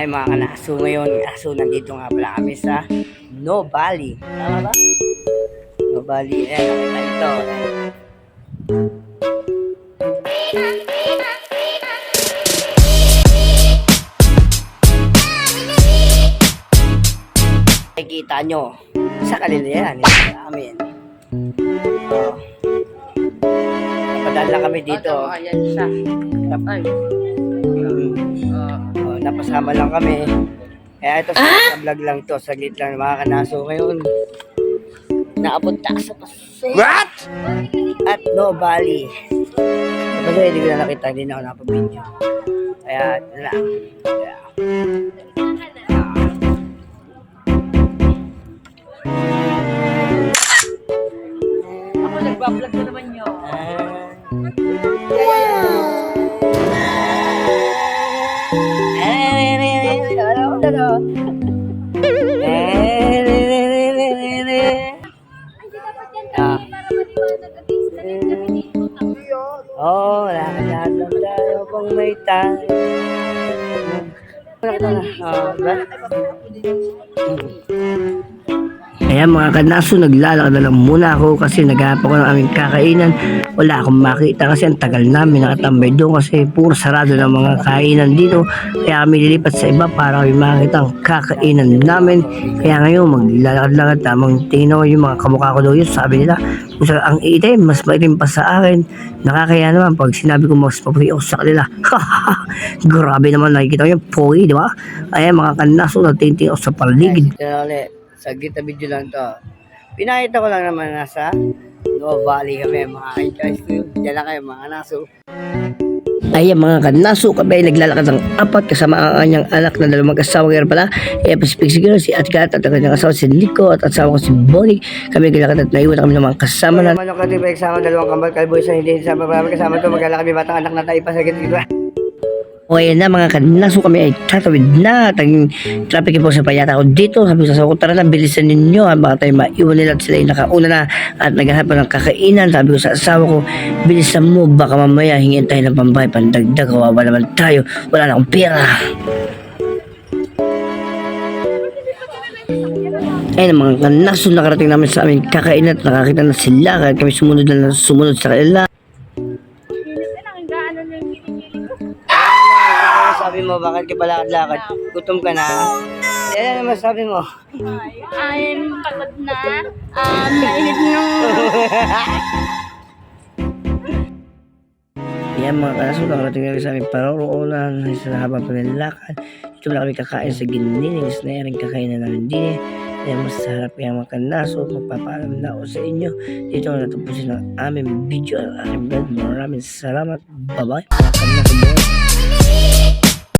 Ay mga kanaso, ngayon nandito nga pala kami sa No Valley. Tama ba? No Valley, nakita ito. Nakikita nyo, sa kanila yan, hindi sa amin. Napadala kami dito. Ayan siya. Ay. Napasama lang kami. Kaya ito sa vlog lang to, saglit lang mga kanaso. Ngayon, nakapunta sa Pasay. What? At No Valley. Kasi hindi ko na nakita, hindi na ako napabidyo. Kaya, wala. Kaya, Ako nagbablog na naman yun. Oh, lahat tayo kung may tayo. Ayan mga kanaso, naglalakad na lang muna ako kasi naghahanap ako ng aming kakainan. Wala akong makita kasi ang tagal namin nakatambay doon kasi puro sarado ng mga kainan dito. Kaya kami lilipat sa iba para kami makita ang kakainan namin. Kaya ngayon maglalakad-lakad, tamang tingin ako yung mga kamukha ko doon. Yun sabi nila, ang itim, mas maitim pa sa akin. Nakakaya naman pag sinabi ko mas paputi ako sa kanila. Grabe naman, nakikita ko yung pogi, di ba? Ayan mga kanaso, natingin ako sa paligid. Sa gita video lang to. Pinakita ko lang naman nasa No Valley kami mga guys. Diyan lang kayo mga naso. Ayan mga kanaso, kami ay naglalakad ng apat kasama ang kanyang anak na dalawang mag-asawa ngayon pala. Pacific siguro si Atkat at ang kanyang asawa si Nico at asawa ko si Bonnie. Kami naglalakad at naiwan kami ng mga kasama na. Manok natin pa kasama dalawang kambal kalbo isa hindi sama kasama to maglalakad kami batang anak na tayo pa sa gitna. O ayan na mga kanaso, kami ay tatawid na. Taging traffic po sa payata ko dito. Sabi ko sa ko, tara na, bilisan ninyo. Baka tayo maiwan nila at sila yung nakauna na at naghahanap ng kakainan. Sabi ko sa asawa ko, bilisan mo. Baka mamaya hingin tayo ng pambay, pandagdag. Kawawa naman tayo. Wala na akong pera. Ayun mga kanaso, nakarating namin sa aming kakainan at nakakita na sila. Kaya kami sumunod sa kanila. Sabi mo, bakit ka palakad-lakad? Gutom ka na? Yan naman sabi mo. I'm pagod na. Mainit nung... Yan mga kanaso, nakarating kami sa aming paroroonan sa habang panlalakad. Ito na kami kakain sa gininis na yaring kakain na namin din. Yan masarap yung mga kanaso. Magpapaalam na ako sa inyo. Dito na natapusin ang aming video at aming vlog. Maraming salamat. Bye-bye.